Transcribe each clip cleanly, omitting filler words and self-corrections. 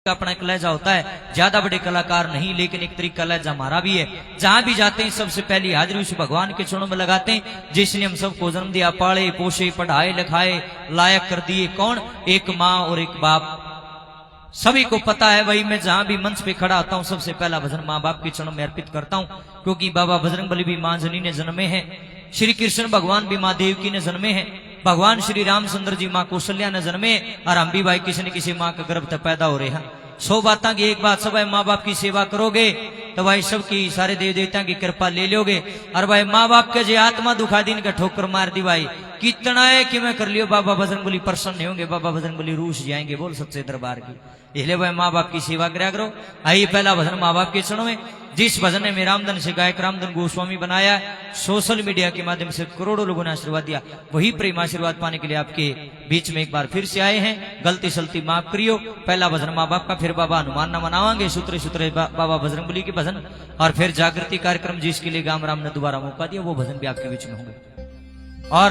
अपना एक लहजा होता है, ज्यादा बड़े कलाकार नहीं लेकिन एक तरीका लहजा हमारा भी है। जहां भी जाते हैं सबसे पहली हाजिरी उस भगवान के चरणों में लगाते हैं जिसने हम सबको जन्म दिया, पाले पोषे पढ़ाए लिखाए लायक कर दिए। कौन? एक माँ और एक बाप। सभी को पता है भाई, मैं जहां भी मंच पे खड़ा होता हूं सबसे पहला भजन माँ बाप के चरणों में अर्पित करता हूं, क्योंकि बाबा बजरंगबली भी माँ जनी ने जन्मे हैं, श्री कृष्ण भगवान भी माँ देवकी ने जन्मे हैं, भगवान श्री रामचंद्र जी माँ कौशल्या ने जन्मे, और हम भी भाई किसी न किसी माँ का गर्भ तक पैदा हो रहे हैं। 100 बातों की एक बात, सब भाई माँ बाप की सेवा करोगे तो भाई सबकी सारे देव देवता की कृपा ले लोगे। और भाई माँ बाप के जो आत्मा दुखा दी इनका ठोकर मार दी भाई, कितना है कि मैं कर लियो बाबा बजरंगबली प्रसन्न नहीं होंगे, बाबा बजरंगबली रूस जाएंगे, बोल सच्चे दरबार की। इसलिए भाई माँ बाप की सेवा करा करो। आइए पहला भजन माँ बाप के चरणों में, जिस भजन ने मेरा रामधन से गायक रामधन गोस्वामी बनाया, सोशल मीडिया के माध्यम से करोड़ों लोगों ने आशीर्वाद दिया, वही प्रेम आशीर्वाद पाने के लिए आपके बीच में एक बार फिर से आए हैं। गलती सलती माफ करियो। पहला भजन माँ बाप का, फिर बाबा हनुमान न मनावांगे, सूत्रे सूत्रे बाबा बजरंगबली के भजन, और फिर जागृति कार्यक्रम जिसके लिए गाम राम ने दोबारा मौका दिया, वो भजन भी आपके बीच में होंगे। और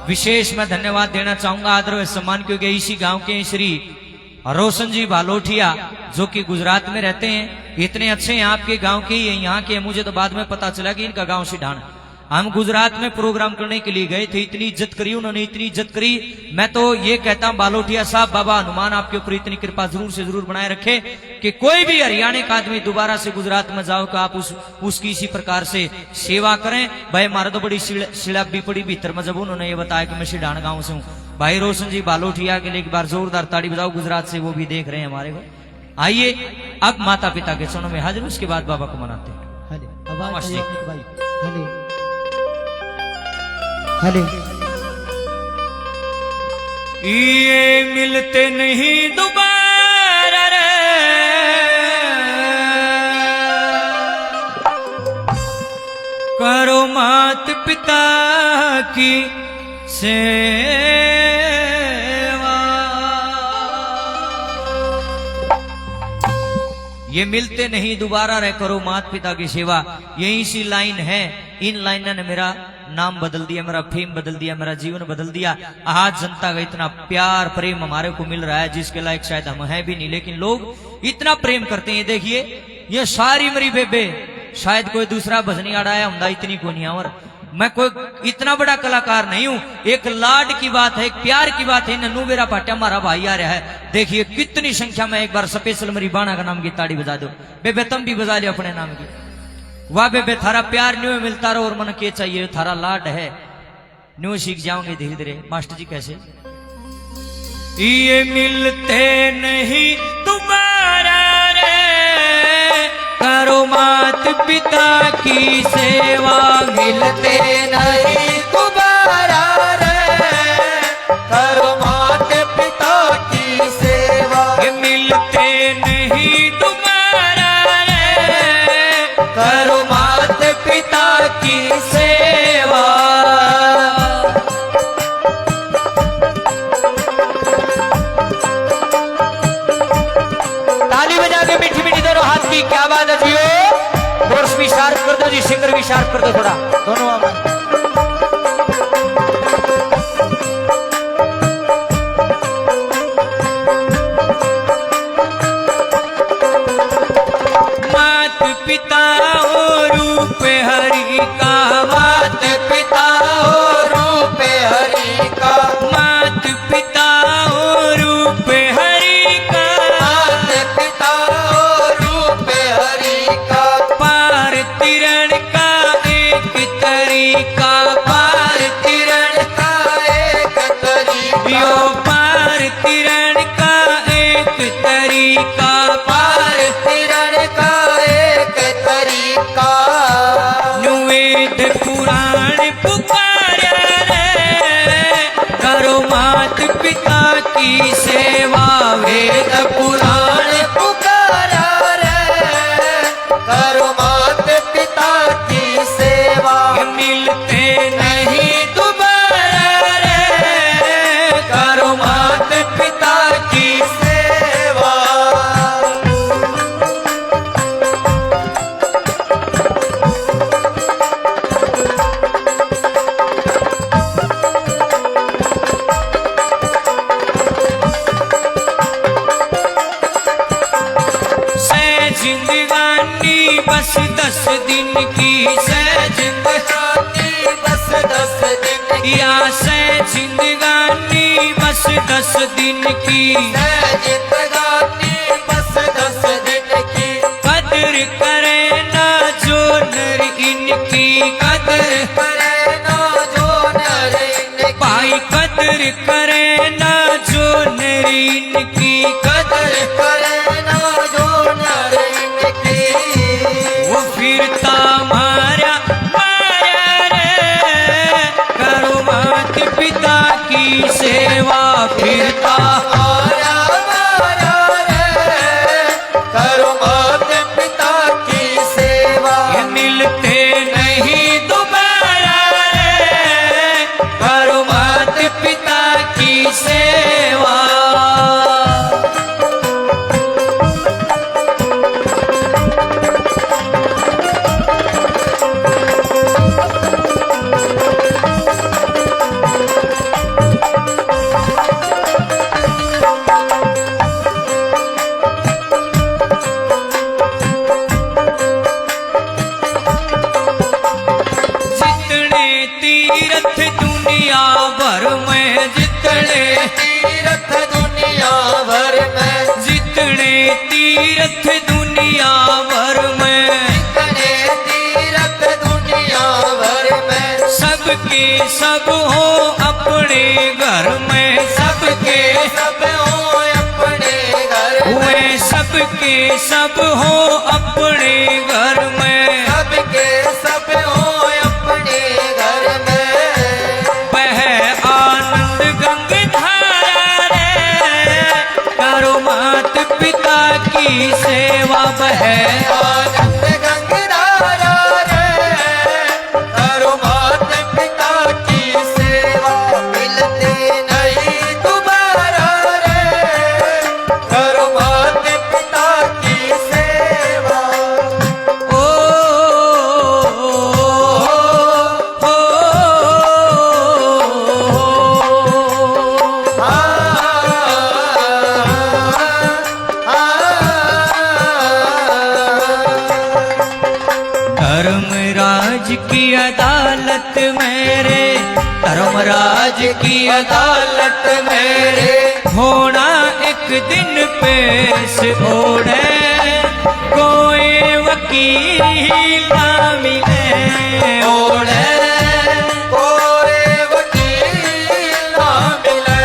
विशेष मैं धन्यवाद देना चाहूंगा, आदर व सम्मान, क्योंकि इसी गांव के श्री रोशन जी भालोठिया जो कि गुजरात में रहते हैं, इतने अच्छे हैं आपके गांव के, यहाँ के। मुझे तो बाद में पता चला कि इनका गांव सिढाण। हम गुजरात में प्रोग्राम करने के लिए गए थे, इतनी इज्जत करी उन्होंने, इतनी इज्जत करी। मैं तो ये कहता हूं भालोठिया साहब, बाबा हनुमान आपके ऊपर इतनी कृपा जरूर से जरूर बनाए रखे कि कोई भी हरियाणा का आदमी दोबारा से गुजरात में जाओ, आप उसकी इसी प्रकार से सेवा करें। भाई हमारा तो बड़ी सिड़प भी पड़ी भीतर में जब उन्होंने ये बताया कि मैं सिढाण गांव से हूँ। भाई रोशन जी भालोठिया के लिए एक बार जोरदार ताड़ी बजाओ, गुजरात से वो भी देख रहे हैं हमारे को। आइए अब माता पिता के चरणों में हाजिर, उसके बाद बाबा को मनाते हैं। ये मिलते नहीं दोबारा रे, करो मात पिता की सेवा। ये मिलते नहीं दोबारा रे, करो मात पिता की सेवा, यही सी लाइन है। इन लाइनों ने मेरा नाम बदल दिया, मेरा फेम बदल दिया, मेरा जीवन बदल दिया। आज जनता का इतना प्यार प्रेम हमारे को मिल रहा है जिसके लायक शायद हम हैं भी नहीं, लेकिन लोग इतना प्रेम करते हैं। देखिए ये सारी मेरी बेबे, शायद कोई दूसरा भजनी आड़ाया होंगे, इतनी को नहीं। और मैं कोई इतना बड़ा कलाकार नहीं हूं, एक लाड की बात है, एक प्यार की बात है। नन्नू बेरा पाटिया हमारा भाई आ रहा है, देखिए कितनी संख्या में। एक बार स्पेशल मेरी बाणा का नाम की ताड़ी बजा दो बेबे, तुम भी बजा लियो अपने नाम की। वाह बेबे, थारा प्यार न्यू मिलता रहो, और मन के चाहिए, थारा लाड है, न्यू सीख जाओगे धीरे धीरे। मास्टर जी कैसे? ये मिलते नहीं दोबारा रे, करो मात पिता की सेवा। मिलते नहीं दोबारा रे, करो मात पिता की सेवा। ये मिलते नहीं दोबारा रे, करो मात पिता की सेवा। ताली बजा के मीठी मीठी दोनों हाथ की, क्या बात है जियो। फोर्स भी शार्प कर दो जी, सिंगर भी शार्प कर दो थोड़ा, दोनों आवाज। मात पिता हो रूप हरि का, मात पिता हो रूप हरि का, मात पिता हो रूप हरि का, मात पिता हो रूप हरि का। पार तिरण का एक तरीका, पार तिरण का एक तरीका, यो पार तिरण का एक तरीका, पार तिरण का एक तरीका। वेद पुराण बस 10 दिन की जिंदगानी बस 10 दिन की या से जिंदगानी बस 10 दिन की जिंदगानी बस 10 दिन की कदर करे ना जो नर इनकी कदर करे ना जो नर इनकी भाई कदर करे ना जो नर इनकी कदर करे ना जो नर इनकी वो फिरता मारा मारा रे करो मात पिता की सेवा फिरता मारा मारा रे करो मात पिता की सेवा ये मिलते नहीं दोबारा रे करो मात पिता की सेवा तीरथ दुनिया भर में जितने तीरथ दुनिया भर में जितने तीरथ दुनिया भर में जितने तीरथ दुनिया भर में सबके सब हो अपने घर में सबके सब हो अपने घर में सबके सब हो अपने घर में सबके सब हो अपने घर में मात पिता की सेवा बहे आनंद गंगाधारा रे करो मात पिता की सेवा मिलते नहीं दोबारा रे करो मात पिता की सेवा ओ धर्मराज की अदालत मेरे धर्मराज की अदालत मेरे होना एक दिन पेश ओढ़े कोई वकील ना मिले ओढ़े कोई वकील ना मिले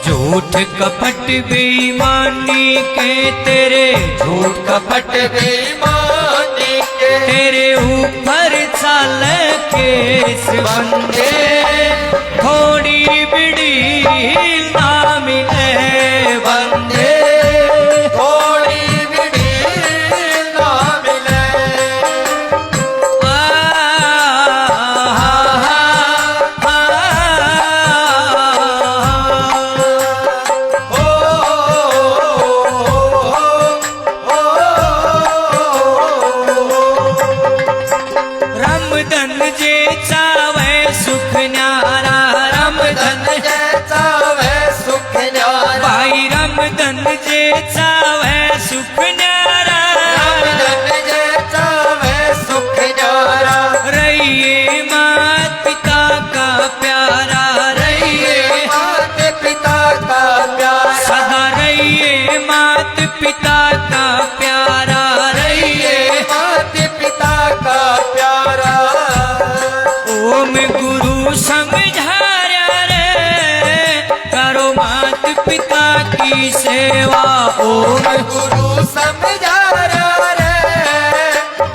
झूठ कपट बेईमानी के तेरे झूठ कपट बेईमानी तेरे ऊपर चाल केस बंदे थोड़ी बिड़ी ना मिले बंदे थोड़ी बिड़ी ना मिले रामधन जे चावे सुख न्यारा रामधन जे चावे सुख न्यारा भाई रामधन जे चावे सुख न्यारा रामधन जे चावे सुख न्यारा रहिए मात पिता का प्यारा रहिए मात पिता का प्यारा सदा रहिए मात पिता का प्यारा रहिए मात पिता का प्यारा ओम गुरु समझाया रे करो मात पिता की सेवा ओम गुरु समझाया रे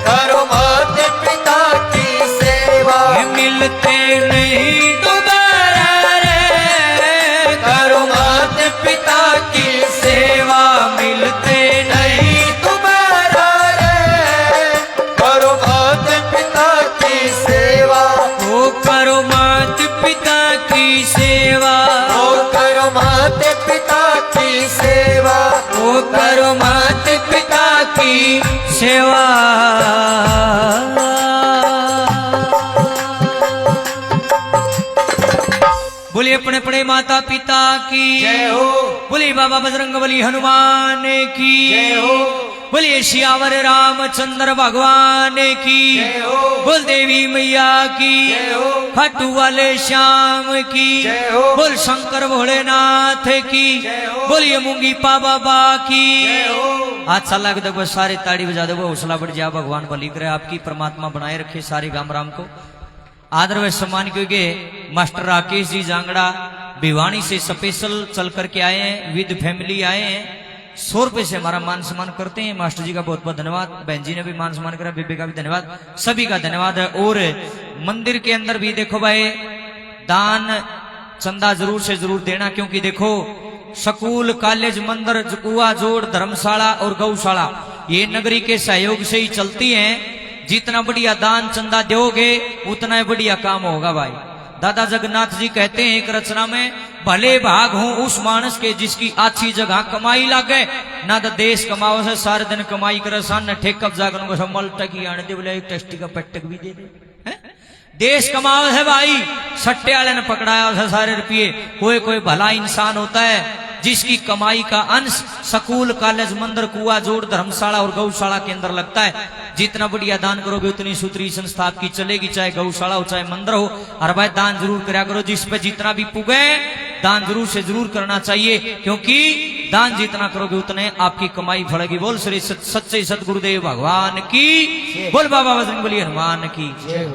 करो मात पिता की सेवा मिलते नहीं दोबारा रे करो मात पिता की सेवा मिलते नहीं दोबारा रे करो मात पिता की सेवा ओ करो मात पिता की सेवा ओ करो मात पिता की सेवा ओ करो मात पिता की सेवा बोलिए अपने अपने माता पिता की जय हो। बोलिए बाबा बजरंग बली हनुमान की जय हो। बोलिए सियावर रामचंद्र भगवान की, जय हो। बोल देवी मैया की, जय हो। खाटू वाले श्याम की, जय हो। बोल शंकर भोलेनाथ की, जय हो। बोलिए मूंगी पा बाबा की। जय हो। अच्छा लग दो सारे ताड़ी बजा दो, हौसला बढ़ जा, भगवान भली करे, आपकी परमात्मा बनाए रखे सारे गाम राम को। आदर व सम्मान क्योंकि मास्टर राकेश जी जांगड़ा भिवानी से स्पेशल चल करके आए हैं, विद फैमिली आए हैं, 100 रुपए से हमारा मान सम्मान करते हैं। मास्टर जी का बहुत बहुत धन्यवाद, बहन जी ने भी मान सम्मान करा, बेबे का भी धन्यवाद, सभी का धन्यवाद है। और मंदिर के अंदर भी देखो भाई दान चंदा जरूर से जरूर देना, क्योंकि देखो स्कूल कॉलेज मंदिर कुआ जोड़ धर्मशाला और गौशाला ये नगरी के सहयोग से ही चलती हैं। जितना बढ़िया दान चंदा दोगे उतना ही बढ़िया काम होगा भाई। दादा जगन्नाथ जी कहते हैं एक रचना में, भले भाग हो उस मानस के जिसकी अच्छी जगह कमाई लागे, ना तो देश कमाओ से सारे दिन कमाई करे सन ठेकअप जाकर मलटक ही आने दे, बोले एक टेस्टी का पट्टक भी दे दे। देश कमाओ है भाई, सट्टे वाले ने पकड़ाया उसे सारे रुपये। कोई कोई भला इंसान होता है जिसकी कमाई का अंश स्कूल कॉलेज मंदिर कुआ जोड़ धर्मशाला और गौशाला के अंदर लगता है। जितना बढ़िया दान करोगे उतनी सुथरी संस्था आपकी चलेगी, चाहे गौशाला हो चाहे मंदिर हो। और भाई दान जरूर करा करो, जिस पे जितना भी पुगे दान जरूर से जरूर करना चाहिए, क्योंकि दान जितना करोगे उतने आपकी कमाई बढ़ेगी। बोल श्री सच्चे सतगुरुदेव भगवान की, बोल बाबा बजरंगबली हनुमान की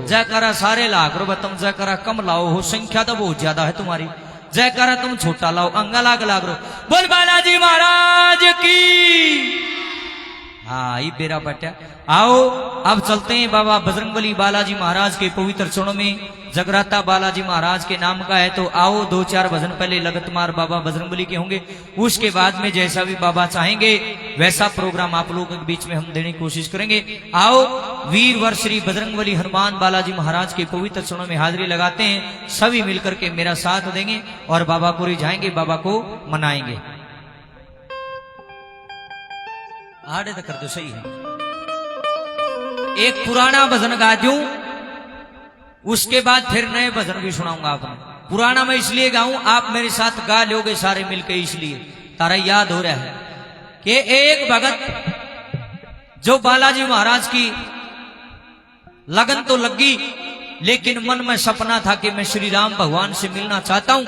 जयकारा। सारे लाख रो तुम जयकारा कम लाओ हो, संख्या तो बहुत ज्यादा है तुम्हारी, जयकारा तुम छोटा लाओ, अंगा लाग लाग रो। बोल बालाजी महाराज की। हाँ ये बेरा बटा। आओ अब चलते हैं बाबा बजरंगबली बालाजी महाराज के पवित्र चरणों में। जगराता बालाजी महाराज के नाम का है, तो आओ 2-4 भजन पहले लगतमार बाबा बजरंगबली के होंगे, उसके बाद में जैसा भी बाबा चाहेंगे वैसा प्रोग्राम आप लोगों के बीच में हम देने की कोशिश करेंगे। आओ वीर वर श्री बजरंगबली हनुमान बालाजी महाराज के पवित्र चरणों में हाजिरी लगाते हैं। सभी मिलकर के मेरा साथ देंगे और बाबा को रिझाएंगे, बाबा को मनाएंगे। आड़े तो कर दो, सही है। एक पुराना भजन गा दूं, उसके बाद फिर नए भजन भी सुनाऊंगा आपको। पुराना मैं इसलिए गाऊं, आप मेरे साथ गा लोगे सारे मिलके, इसलिए तारा याद हो रहा है कि एक भगत जो बालाजी महाराज की लगन तो लगी, लेकिन मन में सपना था कि मैं श्री राम भगवान से मिलना चाहता हूं।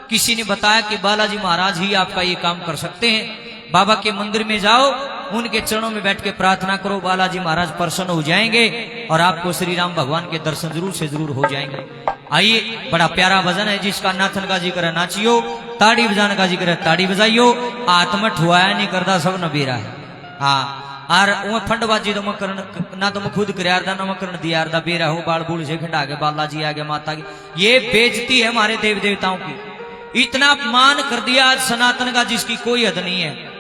किसी ने बताया कि बालाजी महाराज ही आपका ये काम कर सकते हैं। बाबा के मंदिर में जाओ, उनके चरणों में बैठ के प्रार्थना करो, बालाजी महाराज प्रसन्न हो जाएंगे और आपको श्री राम भगवान के दर्शन जरूर से जरूर हो जाएंगे। आइए, बड़ा प्यारा भजन है जिसका नाथन का जिक्र है नाचियो, ताड़ी बजाने का जिक्र है ताड़ी बजाइयो, आत्मा ठुआया नहीं करता सब नबेरा है। हाँ, और वो फंडबाजी तो मैं करन ना, तो मैं खुद करारदा ना मैं करन दिया बेरा हो, बाल बूढ़ से खंडा के बालाजी आ गया माता की। ये बेइज्जती है हमारे देव देवताओं की। इतना अपमान कर दिया आज सनातन का जिसकी कोई हद नहीं है।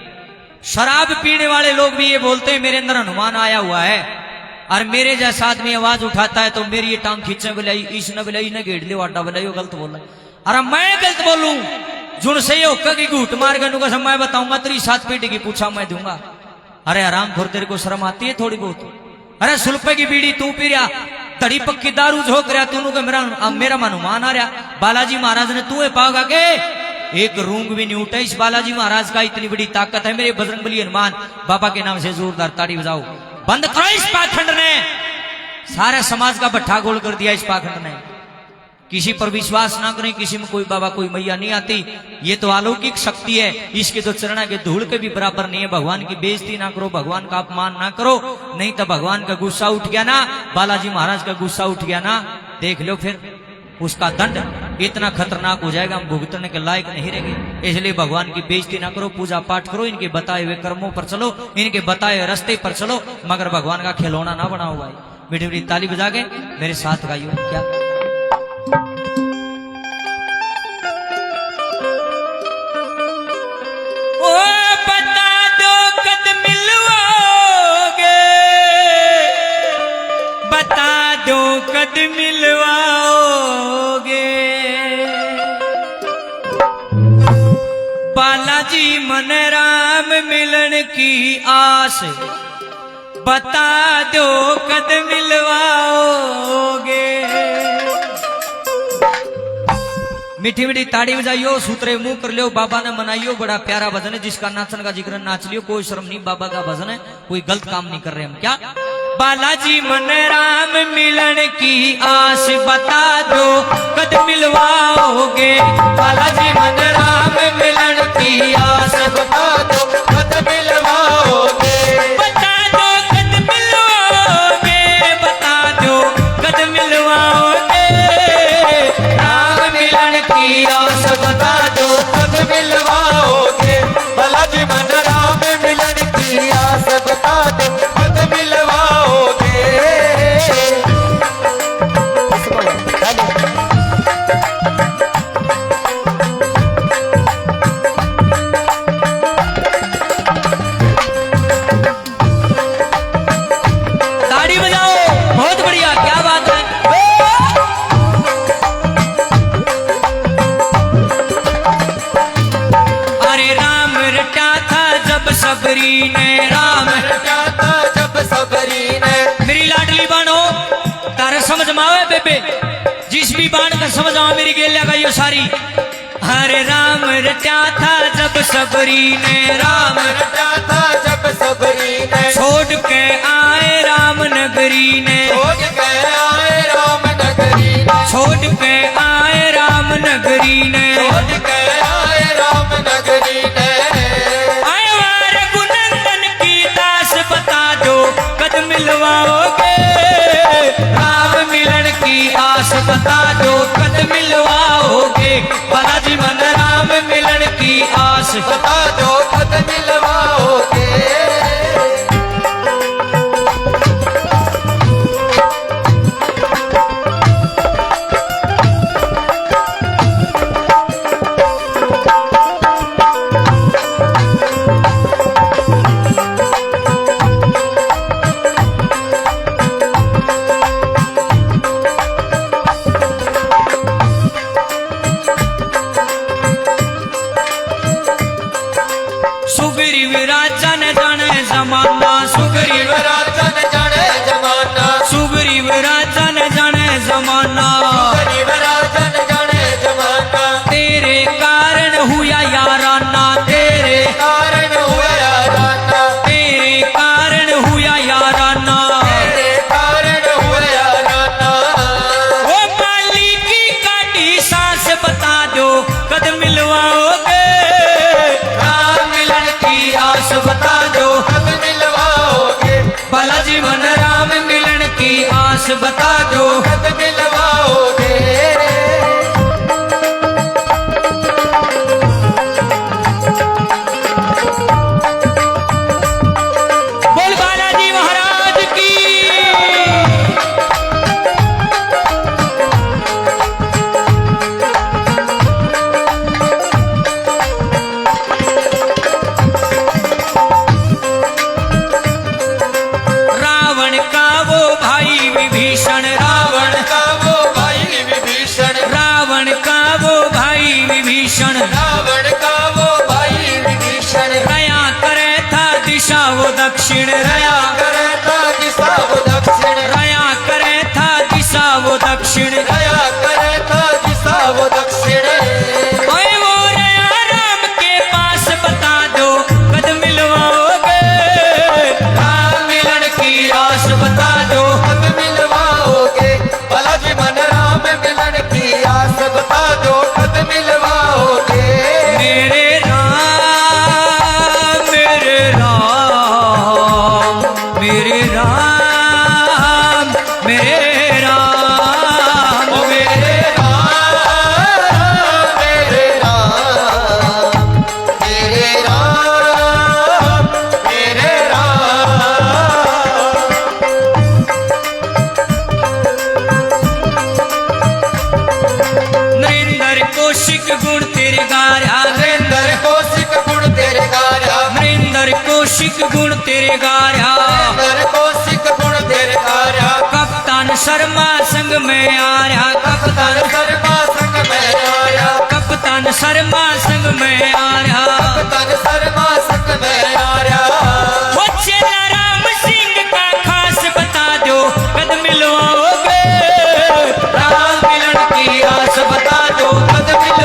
शराब पीने वाले लोग भी ये बोलते हैं मेरे अंदर हनुमान आया हुआ है, और मेरे जैसा आदमी आवाज उठाता है तो मेरी ये टांग खींचे बोले इसने बोले इन्हें घेड़ लियो आटा बोले गलत बोल रहा है। अरे मैं गलत बोलूं जुड़ से ये होकर की घूट मार गनु का मैं बताऊंगा तेरी 7 पीढ़ी की पूछा मैं दूंगा। अरे आराम खोर, तेरे को शर्म आती है थोड़ी बहुत? अरे सुल्पे की बीड़ी तू पी रहा, तड़ी पक्की दारू झोंक रहा, तू मेरा हनुमान आ रहा। बालाजी महाराज ने तू पाओगा के एक रूंग भी नहीं उठा। इस बालाजी महाराज का इतनी बड़ी ताकत है। मेरे बजरंगबली हनुमान बाबा के नाम से जोरदार ताड़ी बजाओ। बंद करो इस पाखंड ने, सारे समाज का भट्ठा गोल कर दिया इस पाखंड ने। किसी पर विश्वास ना करें, किसी में कोई बाबा कोई मैया नहीं आती। ये तो अलौकिक शक्ति है, इसके तो चरण के धूल के भी बराबर नहीं है। भगवान की बेइज्जती ना करो, भगवान का अपमान ना करो, नहीं तो भगवान का गुस्सा उठ गया ना, बालाजी महाराज का गुस्सा उठ गया ना, देख लो फिर उसका दंड इतना खतरनाक हो जाएगा, हम भुगतने के लायक नहीं रहेंगे। इसलिए भगवान की बेइज्जती ना करो, पूजा पाठ करो, इनके बताए हुए कर्मों पर चलो, इनके बताए हुए रास्ते पर चलो, मगर भगवान का खिलौना ना बनाओ भाई। मीठी मीठी ताली बजा के मेरे साथ गाइयो। क्या ओ बता दो कद मिलवाओगे, बता दो कद मिलवाओगे, बालाजी मन राम मिलन की आस, बता दो कद मिलवाओगे। मीठी मीठी ताड़ी बजाइयो, सूत्रे मुंह कर लियो, बाबा ने मनाइयो। बड़ा प्यारा भजन है जिसका नाचन का जिक्र नाच लियो, कोई शर्म नहीं, बाबा का भजन है, कोई गलत काम नहीं कर रहे हम। क्या बालाजी मन राम मिलन की आस बता दो, कद मिलवाओगे। बालाजी मन राम मिलन की आस बता दो, कद मिलवाओगे। बता दो कद मिलवाओगे, बता दो कद मिलवाओगे। राम मिलन की आस बता दो, कद मिलवाओगे। बालाजी मन राम मिलन की आस बता दो, कद मिलवाओगे। ताड़ी बजाओ, बहुत बढ़िया, क्या बात है। अरे राम रटा था जब सबरी ने, राम रटा था जब सबरी ने। मेरी लाडली बानो तारे समझ मावे बेबे, जिस भी बाण का समझ आवा मेरी गेलिया का यो सारी। हरे राम रटा था जब सबरी ने, राम रटा था जब सबरी ने। छोड़ के आए राम नगरी ने, छोड़ के आए राम नगरी ने। छोड़ के आए राम नगरी ने, छोड़ के आए राम नगरी ने। आए वार गुनंदन की दास बता दो, कद मिलवाओगे। राम मिलन की आस बता दो, कद मिलवाओगे। बालाजी मन राम मिलन की आस बता दो, कद मिलवाओगे। सुग्रीव राजा ने जाने जमाना, सुग्रीव राजा ने जाने जमाना। सुग्रीव राजा ने जाने जमाना, सुग्रीव राजा ने जाने जमाना। तेरे कारण हुआ याराना, तेरे कारण हुआ याराना। तेरे कारण हुआ याराना, तेरे कारण हुआ याराना। ओ माली की काटी सांस बता दो, कद मिलवाओगे। आस बता दो, कद मिलवाओगे। बालाजी मन राम मिलन की आस बता दो, कद मिलवाओगे। बोल बालाजी महाराज की। रावण का वो भाई विभीषण, रावण का वो भाई विभीषण। रावण का वो भाई विभीषण, रावण का वो भाई विभीषण। रया करे था दिशा वो दक्षिण, रया करे था दिशा वो दक्षिण। रया करे था दिशा वो दक्षिण, रया करे था दिशा वो दक्षिण। ओए वो रया राम के पास बता दो, कद मिलवाओगे। राम मिलन की आस बता दो, कद मिलवाओगे। बालाजी मन राम मिलन की आस बता दो, कद मिलवाओगे। मेरे राम मेरे राम मेरे राम मेरे राम ओ मेरे राम मेरे राम मेरे राम मेरे राम। नरेंद्र कौशिक गुण तेरे गारा, नरेंद्र कौशिक गुण तेरे गारा। नरेंद्र कौशिक गुण तेरे गारा, नरेंद्र कौशिक गुण तेरे गारा। कप्तान शर्मा संग में आया, कप्तान शर्मा संग में आया। कप्तान शर्मा संग में आया, कप्तान शर्मा संग में आया। वो चेला राम सिंह का खास बता दो, कद मिलवाओगे। राम मिलन की आस बता दो, कद मिल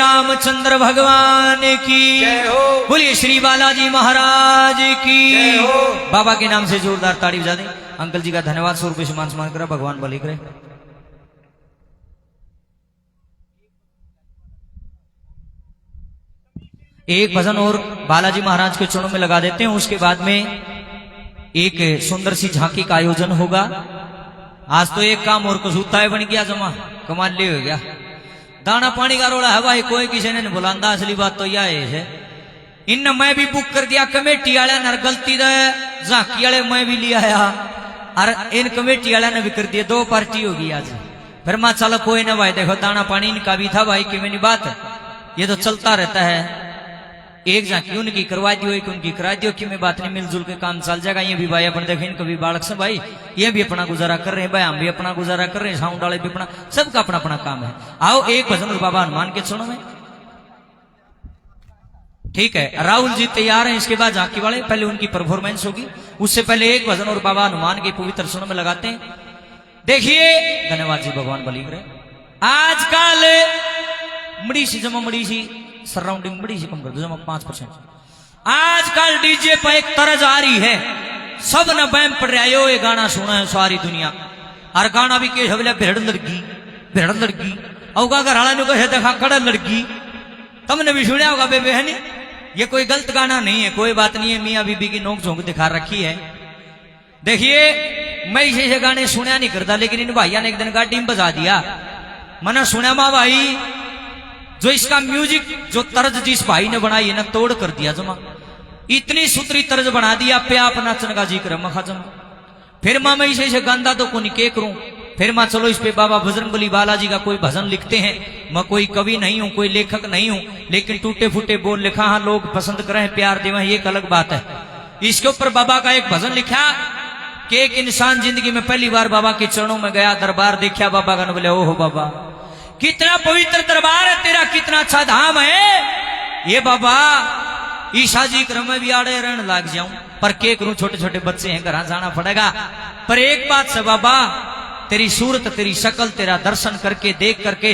रामचंद्र भगवान की जय हो। बोलिए श्री बालाजी महाराज की जय हो। बाबा के नाम से जोरदार ताड़ी बजा दें। अंकल जी का धन्यवाद, 100 रुपये मान सम्मान करा, भगवान भली करे। एक भजन और बालाजी महाराज के चरणों में लगा देते हैं, उसके बाद में एक सुंदर सी झांकी का आयोजन होगा। आज तो एक काम और कसूता बन गया, जमा कमाल ले हो गया। दाना पानी का रोड़ा है भाई, कोई किसी ने बुलांदा। असली बात तो यह है, इन मैं भी बुक कर दिया कमेटी वाले नर गलती झांकी वाले मैं भी लिया आया, और इन कमेटी वाले ने भी कर दिया। 2 पार्टी होगी आज। फिर मैं चलो कोई ना भाई, देखो दाना पानी इनका भी था भाई, कि मेरी बात ये तो चलता रहता है। एक झांकी उनकी करवा दियो, एक उनकी करा दियो, कि मैं बात नहीं, मिलजुल के काम चल जाएगा। ये भी भाई अपन देखें, कभी बालक से भाई ये भी अपना गुजारा कर रहे हैं भाई, हम भी अपना गुजारा कर रहे हैं, साउंड वाले भी अपना, सबका अपना अपना काम है। आओ एक भजन और बाबा हनुमान के चरणों में। ठीक है, राहुल जी तैयार हैं। इसके बाद झांकी वाले पहले उनकी परफॉर्मेंस होगी, उससे पहले एक भजन और बाबा हनुमान के पवित्र चरणों में लगाते हैं। देखिए, धन्यवाद जी, भगवान बली करे। आजकल मड़ी सी जमा, मड़ी सी सराउंडिंग बड़ी सी कम कर दो, जमा 5%। आजकल डीजे पर एक तरज आ रही है, सब न बैम पड़ रहा है, ये गाना सुना है सारी दुनिया। और गाना भी के बोले भेड़ लड़की, भेड़ लड़की, औगा घर वाला कहे देखा कड़ा लड़की। तुमने भी सुना होगा बे बहन, ये कोई गलत गाना नहीं है, कोई बात नहीं है। मियाँ बीबी की नोक झोंक दिखा रखी है। देखिए, मैं इसे गाने सुना नहीं करता, लेकिन इन भाइया ने एक दिन गाड़ी में बजा दिया। मना सुना माँ भाई, जो इसका म्यूजिक, जो तर्ज जिस भाई ने बनाई है ना, तोड़ कर दिया जमा। इतनी सुतरी तर्ज बना दिया, पे आप नाचन का जिक्र मखा जमा। फिर माँ मैं इसे गांदा तो को निके करूं। फिर माँ चलो इस पे बाबा बजरंगबली बालाजी का कोई भजन लिखते हैं। मैं कोई कवि नहीं हूं, कोई लेखक नहीं हूं, लेकिन टूटे फूटे बोल लिखा, हाँ लोग पसंद करें, प्यार देवा, ये एक अलग बात है। इसके ऊपर बाबा का एक भजन लिखा कि एक इंसान जिंदगी में पहली बार बाबा के चरणों में गया, दरबार देखा बाबा का, बोले ओहो बाबा कितना पवित्र दरबार है तेरा, कितना अच्छा धाम है ये बाबा। ईशा जी क्रम में भी आड़े रहने लग जाऊं, पर के करूं, छोटे छोटे बच्चे हैं, घर जाना पड़ेगा। पर एक बात से बाबा, तेरी सूरत, तेरी शक्ल, तेरा दर्शन करके, देख करके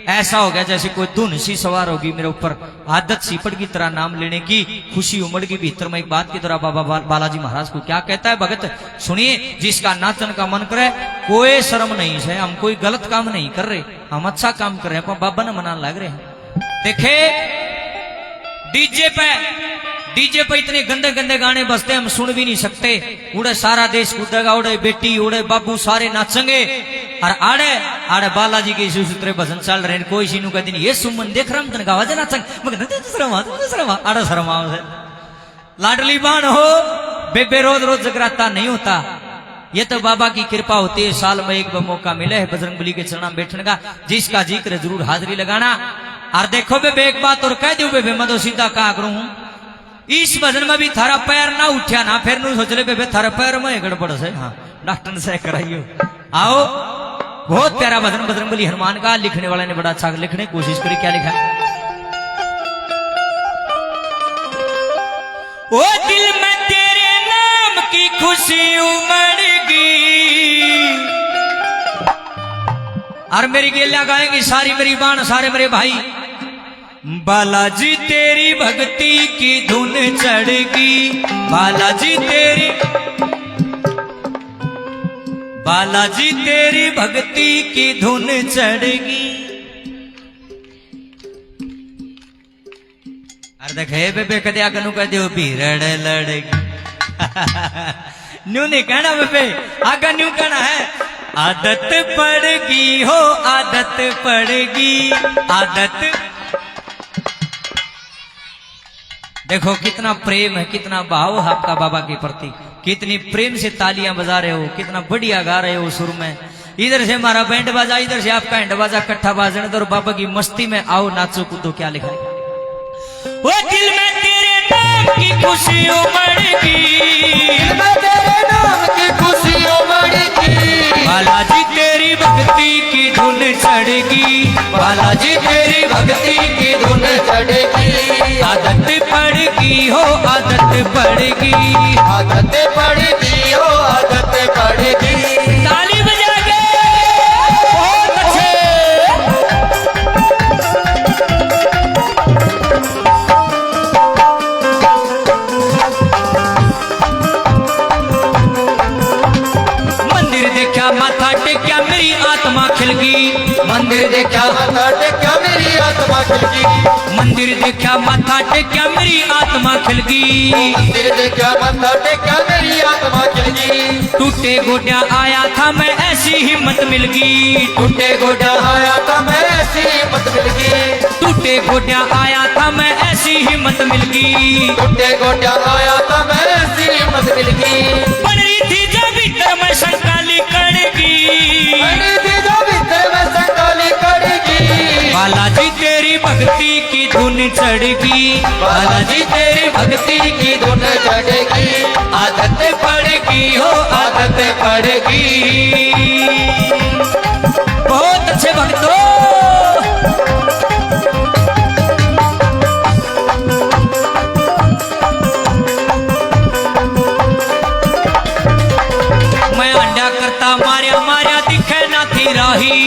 ऐसा हो गया जैसे कोई धुन सी सवार होगी मेरे ऊपर, आदत सी पड़ की तरह नाम लेने की, खुशी उमड़ की भीतर में। एक बात की तरह बाबा बालाजी महाराज को क्या कहता है भगत, सुनिए। जिसका नाचन का मन करे, कोई शर्म नहीं है, हम कोई गलत काम नहीं कर रहे, हम अच्छा काम कर रहे हैं, बाबा ने मनाने लग रहे हैं। देखे डीजे पे इतने गंदे गंदे गाने बजते, हम सुन भी नहीं सकते। उड़े सारा देश कूदेगा, उड़े बेटी, उड़े बाबू, सारे नाचेंगे। और आड़े आड़े बालाजी के सूत्रे भजन चल रहे हैं। कोई सी कहती नहीं, ये सुमन देख रहा हूं गावा नाचंग, आड़े शर्मा से लाडली बाण हो बेबे, रोज रोज जगराता नहीं होता। ये तो बाबा की कृपा होती है, साल में एक मौका मिले है बजरंगबली के चरण में बैठने का, जिसका जिक्र जरूर हाजिरी लगाना। और देखो बेबे, एक बात और कह दू बेबे, मैं तो सीधा कहा करूं, इस भजन में भी थारा पैर ना उठा ना, फिर नू सोच ले बेबे थारा पैर में गड़बड़ से, हाँ डॉक्टर से कराइयो। आओ, बहुत प्यारा भजन बजरंगबली हनुमान का, लिखने वाले ने बड़ा अच्छा लिखने की कोशिश करी। क्या लिखा? ओ दिल में तेरे नाम की खुशी उमड़गी। और मेरी गेलियां गाएंगी सारी मेरी बाण, सारे मेरे भाई। बालाजी तेरी भक्ति की धुन चढ़गी, बालाजी तेरी भक्ति की धुन चढ़गी। अरे देखे बेबे कदे आगनू कह दो भीड़ लड़गी। न्यू नहीं कहना बेबे, आगा न्यू कहना है। आदत पड़गी हो, आदत पड़गी, आदत। देखो कितना प्रेम है, कितना भाव है आपका बाबा के प्रति, कितनी प्रेम से तालियां बजा रहे हो, कितना बढ़िया गा रहे हो सुर में। इधर से हमारा बैंड बाजा, इधर से आपका हैंड बाजा इकट्ठा बाजने दो, और बाबा की मस्ती में आओ नाचो कूदो। क्या लिखा है? वो दिल में तेरे नाम की खुशी उमड़गी, दिल में तेरे नाम की खुशी उमड़गी। बालाजी तेरी भक्ति की धुन चढ़गी, बालाजी तेरी भक्ति की धुन चढ़गी। आदत पड़गी हो, आदत पड़गी, आदत पड़गी हो, आदत पड़गी। ताली बजा के बहुत अच्छे। देखा माथा टेक्या मेरी आत्मा खिल गई मंदिर देखा माथा टेक्या मेरी आत्मा खिल गई मंदिर देखा माथा टेक्या मेरी आत्मा खिल गई टूटे गोड्या आया था मैं ऐसी हिम्मत मिल गई टूटे गोड्या आया था मैं ऐसी हिम्मत मिल गई टूटे गोड्या आया था मैं ऐसी हिम्मत मिल गई टूटे गोड्या आया था मैं ऐसी हिम्मत मिल गई बन रही थी जब भीतर मैं संकाली कड़गी मैंने दीदा भीतर में संकाली कड़गी बालाजी तेरी भक्ति की धुन चढ़गी बालाजी तेरी भक्ति की धुन चढ़ेगी आदत पड़गी हो आदत पड़ेगी बहुत अच्छे भक्तों मैं अंडा करता मार्या मार्या दिखे ना थी राही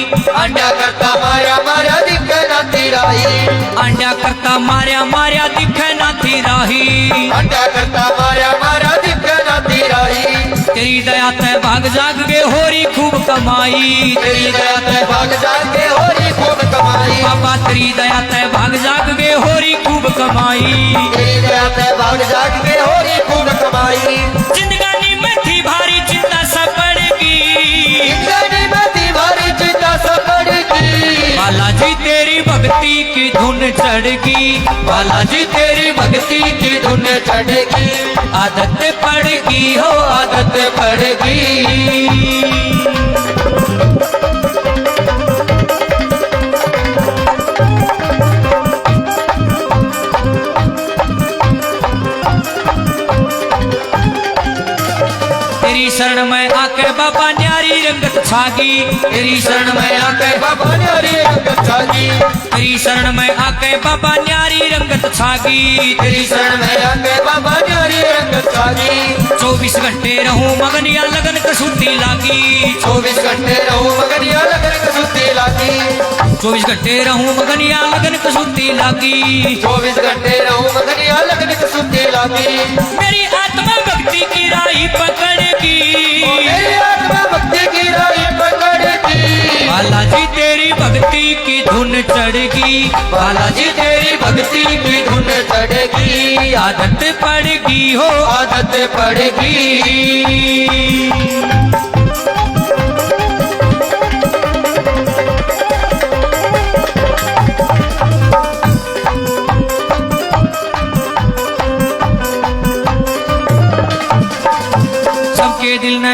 अंडा करता माया माया दिखे ना तिराई अंडा करता मार्या मार्या दिखे ना थी राही अंडा करता माया माया दिखे ना तिराई तेरी दया तय भाग जाग गे होरी खूब कमाई तेरी दया ते भाग जाके होरी खूब कमाई बाबा तेरी दया तय भाग जाग गे होरी खूब कमाई तेरी दया ते भाग जाके होरी खूब कमाई जिंदगानी में थी भारी चिंता सब पड़गी जिंदगी में दीवारी चिंता सब पड़ेगी बालाजी तेरी भक्ति की धुन चढ़गी बालाजी तेरी भक्ति की धुन चढ़ेगी आदत पड़गी हो आदत पड़ेगी तेरी शरण में आके बाबा न्यारी रंगत छागी तेरी शरण में आके बाबा न्यारी रंगत छागी तेरी शरण में आके बाबा न्यारी रंगत छागी तेरी शरण में आके बाबा न्यारी रंगत छागी 24 घंटे रहूं मगनिया लगन कसूती लागी 24 घंटे रहूं मगनिया लगन कसूती लागी 24 घंटे रहूं मगनिया लगन कसूती लागी 24 घंटे रहूं मगनिया लगन कसूती लागी मेरी आत्मा भक्ति की राही पकड़गी मेरी आत्मा भक्ति की राही पकड़ेगी बालाजी तेरी भक्ति की धुन चढ़गी बालाजी तेरी भक्ति की धुन चढ़ेगी आदत पड़गी हो आदत पड़ेगी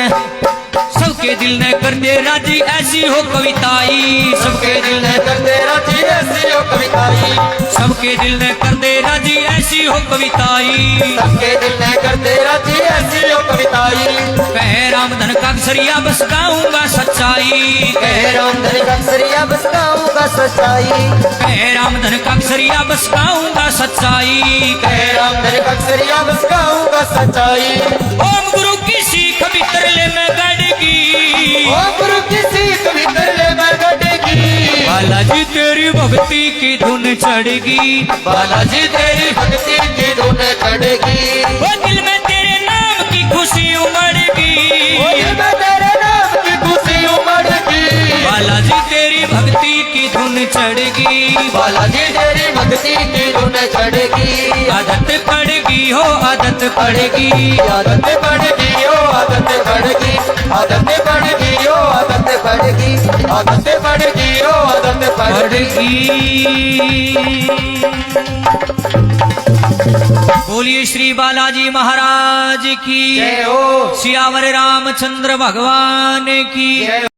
सबके दिल ने कर दे राजी ऐसी हो कविताई सबके दिल ने कर दे राजी ऐसी हो कविताई सबके दिल ने कर दे राजी ऐसी हो कविताई सबके दिल ने कर दे राजी ऐसी हो कविताई कह रामधन का अक्षरिया बस गाऊंगा सच्चाई कह रामधन का अक्षरिया बस गाऊंगा सच्चाई कह रामधन का अक्षरिया बस गाऊंगा सच्चाई कह रामधन का अक्षरिया बस गाऊंगा सच्चाई ओम गुरु की सीख भीतर ले मैं गड़गी ओ गुरु की सीख भीतर ले मैं गड़ेगी बालाजी तेरी भक्ति की धुन चढ़गी बालाजी तेरी भक्ति की धुन चढ़ेगी वो दिल में तेरे नाम की खुशी उमड़गी ओ दिल में तेरे नाम की खुशी उमड़ेगी बालाजी तेरी भक्ति की धुन चढ़गी बालाजी तेरी भक्ति की धुन चढ़ेगी आदत पड़गी हो आदत पड़गी आदत पड़ेगी ओ आदत पड़ेगी आदत पड़ेगी ओ आदत पड़ेगी आदत पड़ेगी ओ आदत पड़ेगी बोलिए श्री बालाजी महाराज की जय हो सियावर रामचंद्र भगवान की